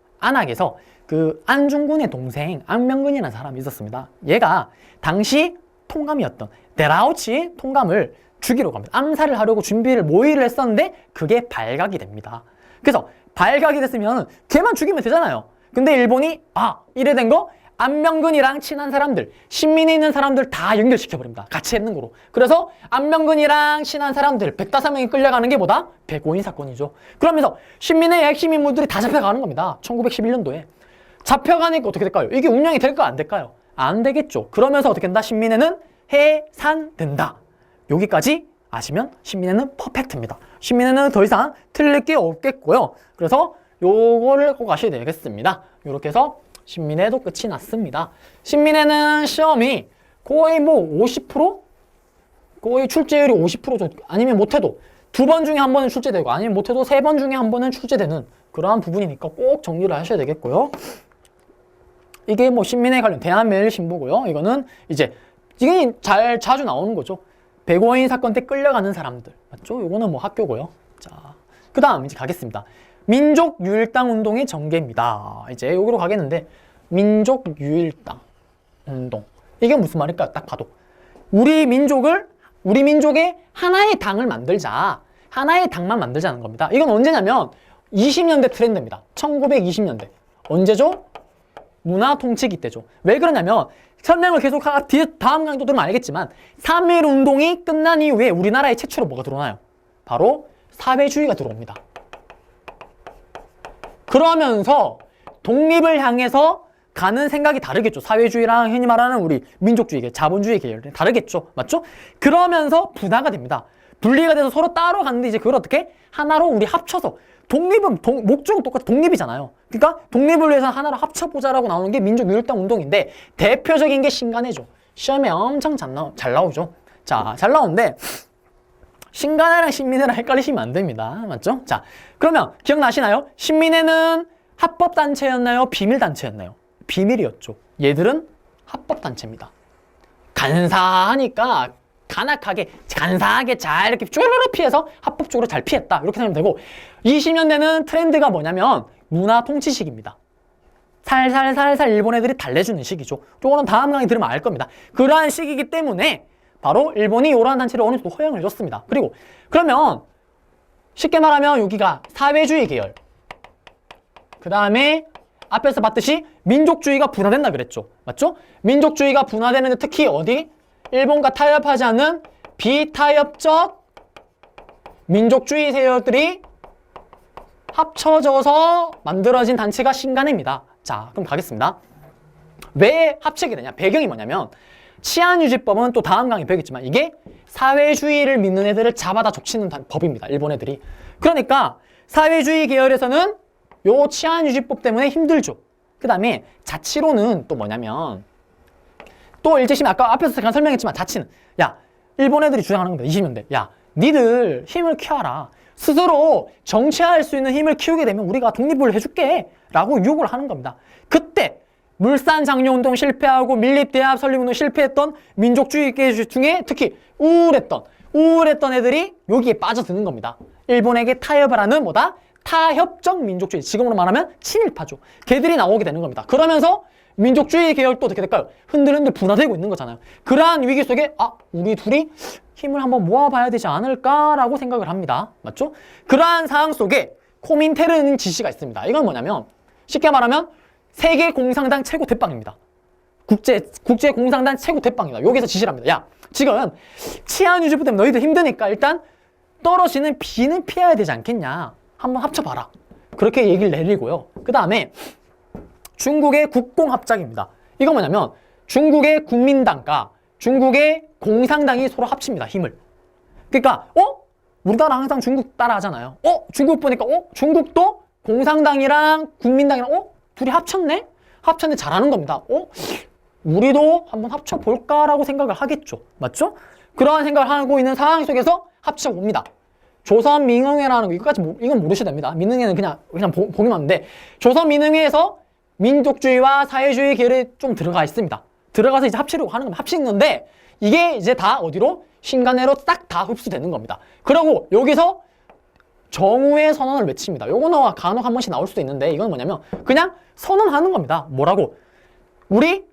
그 안중근의 동생 안명근이라는 사람이 있었습니다. 얘가 당시 통감이었던 데라우치 통감을 죽이려고 합니다. 암살을 하려고 모의를 했었는데 그게 발각이 됩니다. 그래서 발각이 됐으면 걔만 죽이면 되잖아요. 근데 일본이 이래 된 거 안명근이랑 친한 사람들, 신민에 있는 사람들 다 연결시켜버립니다. 같이 했는 거로. 그래서 안명근이랑 친한 사람들 105명이 끌려가는 게 뭐다? 백오인 사건이죠. 그러면서 신민의 핵심 인물들이 다 잡혀가는 겁니다. 1911년도에. 잡혀가니까 어떻게 될까요? 이게 운영이 될까 안 될까요? 안 되겠죠. 그러면서 어떻게 된다? 신민회는 해산된다. 여기까지 아시면 신민회는 퍼펙트입니다. 신민회는 더 이상 틀릴 게 없겠고요. 그래서 요거를 꼭 아셔야 되겠습니다. 이렇게 해서 신민회도 끝이 났습니다. 신민회는 시험이 거의 50%? 거의 출제율이 50% 정도, 아니면 못해도 2번 중에 1번은 출제되고 아니면 못해도 3번 중에 1번은 출제되는 그러한 부분이니까 꼭 정리를 하셔야 되겠고요. 이게 신민회 관련 대한매일신보고요. 이거는 이제 이게 자주 나오는 거죠. 백오인 사건 때 끌려가는 사람들. 맞죠? 이거는 학교고요. 자, 그 다음 이제 가겠습니다. 민족유일당 운동의 전개입니다. 이제 여기로 가겠는데, 민족유일당 운동. 이게 무슨 말일까요? 딱 봐도. 우리 민족의 하나의 당을 만들자. 하나의 당만 만들자는 겁니다. 이건 언제냐면 20년대 트렌드입니다. 1920년대. 언제죠? 문화 통치기 때죠. 왜 그러냐면 설명을 계속 다음 강의도 들으면 알겠지만 3.1 운동이 끝난 이후에 우리나라에 최초로 뭐가 들어오나요? 바로 사회주의가 들어옵니다. 그러면서 독립을 향해서 가는 생각이 다르겠죠. 사회주의랑 흔히 말하는 우리 민족주의, 자본주의 계열은 다르겠죠. 맞죠? 그러면서 분화가 됩니다. 분리가 돼서 서로 따로 갔는데 이제 그걸 어떻게? 하나로 우리 합쳐서 독립은 목적은 똑같아. 독립이잖아요. 그러니까 독립을 위해서 하나로 합쳐보자라고 나오는 게 민족유일당 운동인데 대표적인 게 신간회죠. 시험에 엄청 잘 나오죠. 자, 잘 나오는데 신간회랑 신민회랑 헷갈리시면 안 됩니다. 맞죠? 자, 그러면 기억나시나요? 신민회는 합법단체였나요? 비밀단체였나요? 비밀이었죠. 얘들은 합법단체입니다. 간사하니까 간사하게 잘 이렇게 쭈르르 피해서 합법적으로 잘 피했다. 이렇게 생각하면 되고 20년대는 트렌드가 뭐냐면 문화 통치 시기입니다. 살살살살 일본 애들이 달래주는 시기죠. 이거는 다음 강의 들으면 알 겁니다. 그러한 시기이기 때문에 바로 일본이 이러한 단체를 어느 정도 허용을 해줬습니다. 그러면 쉽게 말하면 여기가 사회주의 계열, 그 다음에 앞에서 봤듯이 민족주의가 분화된다 그랬죠. 맞죠? 민족주의가 분화되는데 특히 어디? 일본과 타협하지 않는 비타협적 민족주의 세력들이 합쳐져서 만들어진 단체가 신간회입니다. 자, 그럼 가겠습니다. 왜 합치게 되냐? 배경이 뭐냐면 치안유지법은 또 다음 강의 배우겠지만 이게 사회주의를 믿는 애들을 잡아다 족치는 법입니다. 일본 애들이. 그러니까 사회주의 계열에서는 요 치안유지법 때문에 힘들죠. 그 다음에 자치로는 또 뭐냐면 또 일제시민 아까 앞에서 잠깐 설명했지만 자치는 일본 애들이 주장하는 겁니다. 20년대. 니들 힘을 키워라. 스스로 정치할 수 있는 힘을 키우게 되면 우리가 독립을 해줄게 라고 유혹을 하는 겁니다. 그때 물산 장려운동 실패하고 밀립대합 설립운동 실패했던 민족주의계 중에 특히 우울했던 애들이 여기에 빠져드는 겁니다. 일본에게 타협을 하는 타협적 민족주의, 지금으로 말하면 친일파죠. 걔들이 나오게 되는 겁니다. 그러면서 민족주의 계열도 어떻게 될까요? 흔들흔들 분화되고 있는 거잖아요. 그러한 위기 속에 우리 둘이 힘을 한번 모아봐야 되지 않을까라고 생각을 합니다. 맞죠? 그러한 상황 속에 코민테르는 지시가 있습니다. 이건 뭐냐면 쉽게 말하면 세계 공산당 최고 대빵입니다. 국제 공산당 최고 대빵이다. 여기서 지시를 합니다. 야, 지금 치안 유지부 때문에 너희들 힘드니까 일단 떨어지는 비는 피해야 되지 않겠냐. 한번 합쳐봐라. 그렇게 얘기를 내리고요. 그 다음에 중국의 국공합작입니다. 이건 뭐냐면 중국의 국민당과 중국의 공산당이 서로 합칩니다. 힘을. 그러니까 우리나라 항상 중국 따라 하잖아요. 중국 보니까 중국도 공산당이랑 국민당이랑 둘이 합쳤네? 합쳤네 잘하는 겁니다. 우리도 한번 합쳐볼까라고 생각을 하겠죠. 맞죠? 그러한 생각을 하고 있는 상황 속에서 합쳐봅니다. 조선민흥회라는 거, 이건 모르셔도 됩니다. 민흥회는 그냥 보기만 하는데, 조선민흥회에서 민족주의와 사회주의 계열이 좀 들어가 있습니다. 들어가서 이제 합치려고 하는 겁니다. 합치는 건데, 이게 이제 다 어디로? 신간회로 딱 다 흡수되는 겁니다. 그리고 여기서 정우의 선언을 외칩니다. 요거는 간혹 한 번씩 나올 수도 있는데, 이건 뭐냐면, 그냥 선언하는 겁니다. 뭐라고? 우리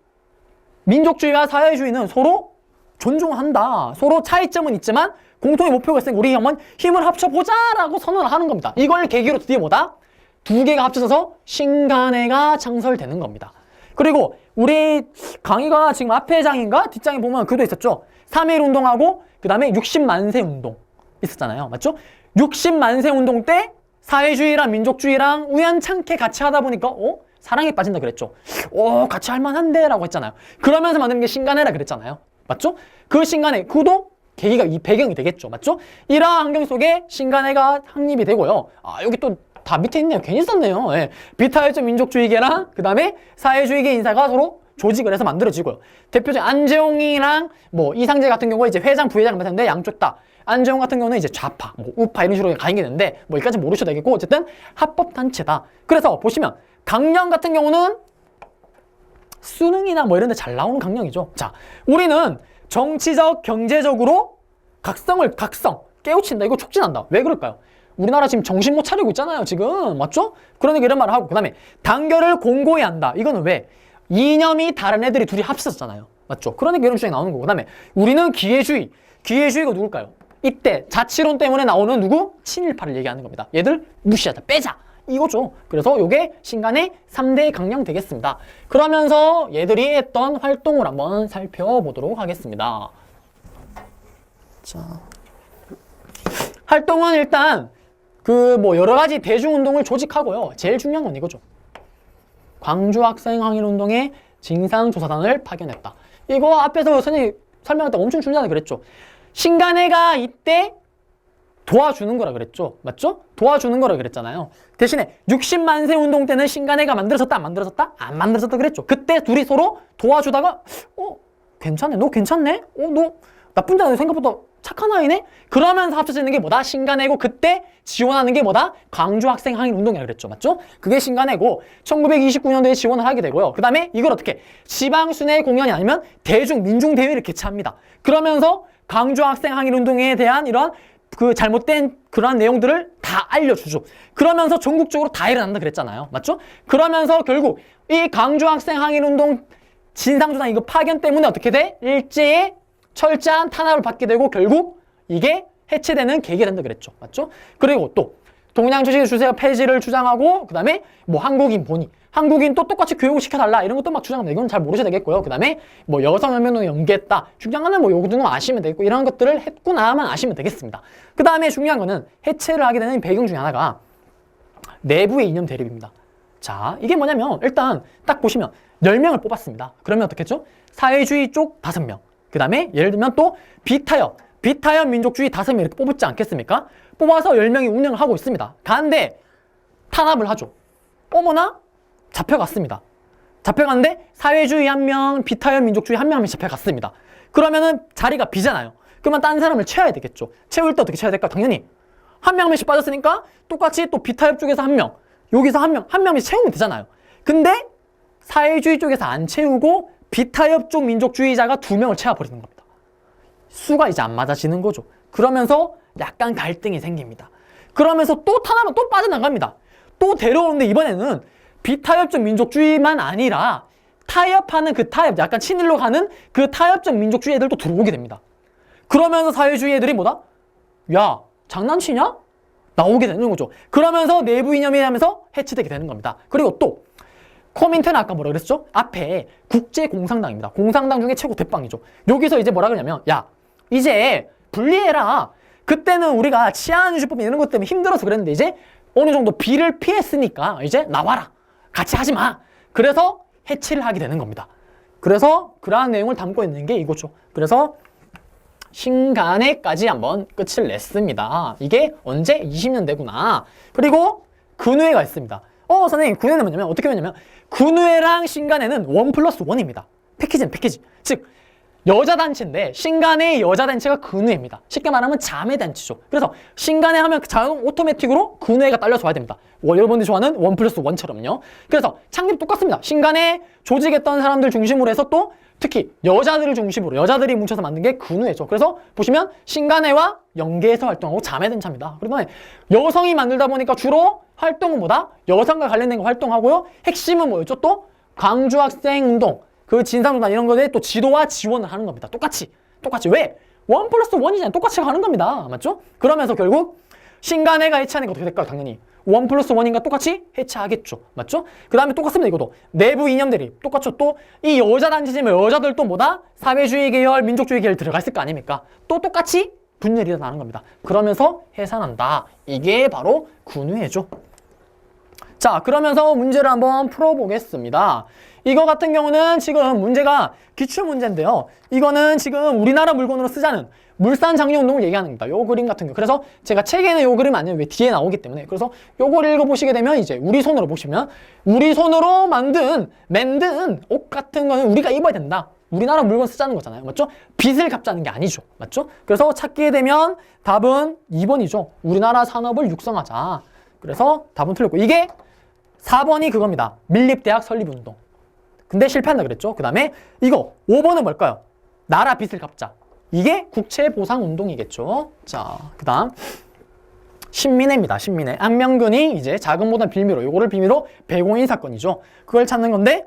민족주의와 사회주의는 서로 존중한다. 서로 차이점은 있지만 공통의 목표가 있으니 우리 한번 힘을 합쳐보자라고 선언을 하는 겁니다. 이걸 계기로 드디어 뭐다? 두 개가 합쳐져서 신간회가 창설되는 겁니다. 그리고 우리 강의가 지금 앞에 장인가 뒷장에 보면 그도 있었죠. 3.1 운동하고 그 다음에 60만세 운동 있었잖아요. 맞죠? 60만세 운동 때 사회주의랑 민족주의랑 우연찮게 같이 하다 보니까 사랑에 빠진다 그랬죠. 같이 할만한데 라고 했잖아요. 그러면서 만든 게 신간회라 그랬잖아요. 맞죠? 그 신간회, 그도 계기가 이 배경이 되겠죠. 맞죠? 이러한 환경 속에 신간회가 확립이 되고요. 여기 또 다 밑에 있네요. 괜히 썼네요. 예. 비타혈적 민족주의계랑 그 다음에 사회주의계 인사가 서로 조직을 해서 만들어지고요. 대표적인 안재홍이랑 이상재 같은 경우가 이제 회장, 부회장을 맡았는데 양쪽 다. 안재홍 같은 경우는 이제 좌파, 우파 이런 식으로 가게 되는데 여기까지 모르셔도 되겠고 어쨌든 합법단체다. 그래서 보시면 강령 같은 경우는 수능이나 이런 데 잘 나오는 강령이죠. 자, 우리는 정치적, 경제적으로 각성, 깨우친다. 이거 촉진한다. 왜 그럴까요? 우리나라 지금 정신 못 차리고 있잖아요. 지금. 맞죠? 그러니까 이런 말을 하고 그 다음에 단결을 공고히 한다. 이거는 왜? 이념이 다른 애들이 둘이 합쳤잖아요. 맞죠? 그러니까 이런 주장이 나오는 거고 그 다음에 우리는 기회주의. 기회주의가 누굴까요? 이때 자치론 때문에 나오는 누구? 친일파를 얘기하는 겁니다. 얘들 무시하자. 빼자. 이거죠. 그래서 요게 신간의 3대 강령 되겠습니다. 그러면서 얘들이 했던 활동을 한번 살펴보도록 하겠습니다. 자, 활동은 일단 여러 가지 대중운동을 조직하고요. 제일 중요한 건 이거죠. 광주 학생 항일운동의 진상조사단을 파견했다. 이거 앞에서 선생님이 설명할 때 엄청 중요하다 그랬죠. 신간회가 이때 도와주는 거라 그랬죠. 맞죠? 도와주는 거라 그랬잖아요. 대신에 60만세 운동 때는 신간회가 만들어졌다 안 만들어졌다? 안 만들어졌다 그랬죠. 그때 둘이 서로 도와주다가 괜찮네. 너 괜찮네? 너 나쁜 자네. 생각보다 착한 아이네? 그러면서 합쳐지는 게 뭐다? 신간회고 그때 지원하는 게 뭐다? 광주 학생 항일 운동이라 그랬죠. 맞죠? 그게 신간회고 1929년도에 지원을 하게 되고요. 그 다음에 이걸 어떻게? 지방순회 공연이 아니면 대중 민중대회를 개최합니다. 그러면서 광주 학생 항일 운동에 대한 이런 잘못된 그러한 내용들을 다 알려주죠. 그러면서 전국적으로 다 일어난다 그랬잖아요. 맞죠? 그러면서 결국 이 광주 학생 항일 운동 진상조사 이거 파견 때문에 어떻게 돼? 일제의 철저한 탄압을 받게 되고 결국 이게 해체되는 계기가 된다 그랬죠. 맞죠? 그리고 또 동양주식 주세요 폐지를 주장하고 그 다음에 한국인 본위 한국인 또 똑같이 교육을 시켜달라 이런 것도 막 주장합니다. 이건 잘 모르셔야 되겠고요. 그 다음에 여성연맹도 연계했다 주장하는 요거 정도 아시면 되겠고 이런 것들을 했구나만 아시면 되겠습니다. 그 다음에 중요한 거는 해체를 하게 되는 배경 중에 하나가 내부의 이념 대립입니다. 자, 이게 뭐냐면 일단 딱 보시면 10명을 뽑았습니다. 그러면 어떻게 했죠? 사회주의 쪽 5명 그 다음에 예를 들면 또 비타협 민족주의 5명 이렇게 뽑았지 않겠습니까? 뽑아서 10명이 운영을 하고 있습니다. 가는데 탄압을 하죠. 어머나 잡혀갔습니다. 잡혀갔는데 사회주의 1명, 비타협 민족주의 1명씩 잡혀갔습니다. 그러면은 자리가 비잖아요. 그러면 딴 사람을 채워야 되겠죠. 채울 때 어떻게 채워야 될까? 당연히 한 명씩 빠졌으니까 똑같이 또 비타협 쪽에서 1명, 여기서 한 명씩 채우면 되잖아요. 근데 사회주의 쪽에서 안 채우고 비타협 쪽 민족주의자가 2명을 채워버리는 겁니다. 수가 이제 안 맞아지는 거죠. 그러면서 약간 갈등이 생깁니다. 그러면서 또 탄압은 또 빠져나갑니다. 또 데려오는데 이번에는 비타협적 민족주의만 아니라 타협하는 그 타협, 약간 친일로 가는 그 타협적 민족주의 애들도 들어오게 됩니다. 그러면서 사회주의 애들이 뭐다? 야, 장난치냐? 나오게 되는 거죠. 그러면서 내부 이념이 하면서 해체되게 되는 겁니다. 그리고 또 코민테는 아까 뭐라 그랬죠? 앞에 국제공산당입니다. 공산당 중에 최고 대빵이죠. 여기서 이제 뭐라 그러냐면 야, 이제 분리해라. 그때는 우리가 치안주의법 이런 것 때문에 힘들어서 그랬는데 이제 어느 정도 비를 피했으니까 이제 나와라. 같이 하지 마. 그래서 해체를 하게 되는 겁니다. 그래서 그러한 내용을 담고 있는 게 이거죠. 그래서 신간에까지 한번 끝을 냈습니다. 이게 언제? 20년대구나. 그리고 근후회가 있습니다. 선생님, 근후회는 뭐냐면 어떻게 하냐면 근후회랑 신간에는 1+1입니다. 패키지는 패키지. 즉 여자단체인데 신간의 여자단체가 근후회입니다. 쉽게 말하면 자매단체죠. 그래서 신간에 하면 자동 오토매틱으로 근후회가 딸려서 와야 됩니다. 여러분들이 좋아하는 1+1처럼요. 그래서 창립 똑같습니다. 신간에 조직했던 사람들 중심으로 해서 또 특히 여자들을 중심으로 여자들이 뭉쳐서 만든 게 근후회죠. 그래서 보시면 신간회와 연계해서 활동하고 자매단체입니다. 그러면 여성이 만들다 보니까 주로 활동은 뭐다? 여성과 관련된 거 활동하고요. 핵심은 뭐였죠? 또 광주학생운동 그 진상조단 이런 거에 또 지도와 지원을 하는 겁니다. 똑같이 왜? 1+1이잖아요. 똑같이 가는 겁니다. 맞죠? 그러면서 결국 신간회가 해체하는 게 어떻게 될까요? 당연히 1+1인가 똑같이 해체하겠죠. 맞죠? 그 다음에 똑같습니다. 이것도 내부 이념들이 똑같죠. 또 이 여자단체지만 여자들도 뭐다? 사회주의 계열, 민족주의 계열 들어가 있을 거 아닙니까? 또 똑같이 분열이 일어나는 겁니다. 그러면서 해산한다. 이게 바로 근후회죠. 자, 그러면서 문제를 한번 풀어보겠습니다. 이거 같은 경우는 지금 문제가 기출문제인데요. 이거는 지금 우리나라 물건으로 쓰자는 물산장려운동을 얘기하는 겁니다. 요 그림 같은 거. 그래서 제가 책에는 요 그림 아니에요. 왜 뒤에 나오기 때문에. 그래서 요걸 읽어보시게 되면 이제 우리 손으로 보시면 우리 손으로 만든 옷 같은 거는 우리가 입어야 된다. 우리나라 물건 쓰자는 거잖아요. 맞죠? 빚을 갚자는 게 아니죠. 맞죠? 그래서 찾게 되면 답은 2번이죠. 우리나라 산업을 육성하자. 그래서 답은 틀렸고 이게 4번이 그겁니다. 밀립대학 설립운동. 근데 실패한다 그랬죠. 그 다음에 이거 5번은 뭘까요? 나라 빚을 갚자. 이게 국채보상운동이겠죠. 자, 그 다음 신민회입니다. 신민회. 안명근이 이제 자금보다 빌미로 요거를 빌미로 배공인 사건이죠. 그걸 찾는 건데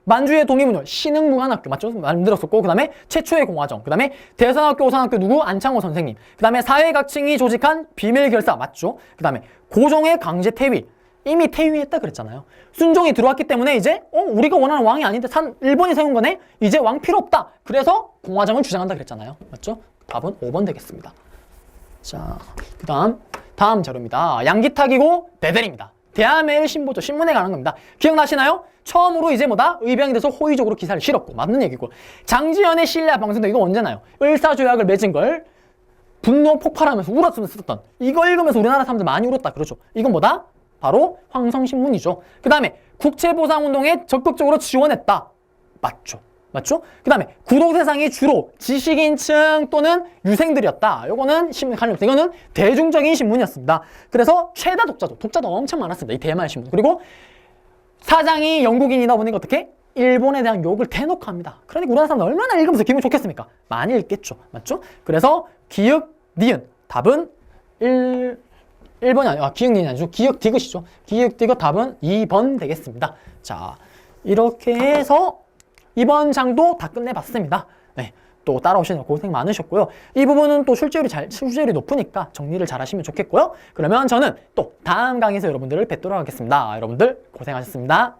만주의 독립운동 신흥무관학교 맞죠? 만들었었고 그 다음에 최초의 공화정 그 다음에 대산학교 오산학교 누구? 안창호 선생님 그 다음에 사회각층이 조직한 비밀결사 맞죠? 그 다음에 고종의 강제 퇴위 이미 퇴위했다 그랬잖아요. 순종이 들어왔기 때문에 이제 우리가 원하는 왕이 아닌데 일본이 세운 거네? 이제 왕 필요 없다. 그래서 공화정을 주장한다 그랬잖아요. 맞죠? 답은 5번 되겠습니다. 자, 그 다음 자료입니다. 양기탁이고 베델입니다. 대한매일 신보죠. 신문에 관한 겁니다. 기억나시나요? 처음으로 이제 뭐다? 의병이 돼서 호의적으로 기사를 실었고 맞는 얘기고 장지연의 신뢰 방송도 이거 언제 나요? 을사조약을 맺은 걸 분노 폭발하면서 울었으면서 썼던 이거 읽으면서 우리나라 사람들 많이 울었다 그러죠. 이건 뭐다? 바로 황성신문이죠. 그 다음에 국채보상운동에 적극적으로 지원했다. 맞죠? 그 다음에 구독 대상이 주로 지식인층 또는 유생들이었다. 요거는 신문 관련 이거는 대중적인 신문이었습니다. 그래서 최다 독자도 엄청 많았습니다. 이 대마의 신문. 그리고 사장이 영국인이다 보니까 어떻게? 일본에 대한 욕을 대놓고 합니다. 그러니까 우리나라 사람들 얼마나 읽으면서 기분이 좋겠습니까? 많이 읽겠죠. 맞죠? 그래서 기역, 니은 답은 1번이 아니고 기역, 니은이 아니죠. 기역, 디귿이죠. 기역, 디귿 답은 2번 되겠습니다. 자, 이렇게 해서 이번 장도 다 끝내봤습니다. 네, 또 따라오시느라 고생 많으셨고요. 이 부분은 또 출제율이 높으니까 정리를 잘 하시면 좋겠고요. 그러면 저는 또 다음 강의에서 여러분들을 뵙도록 하겠습니다. 여러분들 고생하셨습니다.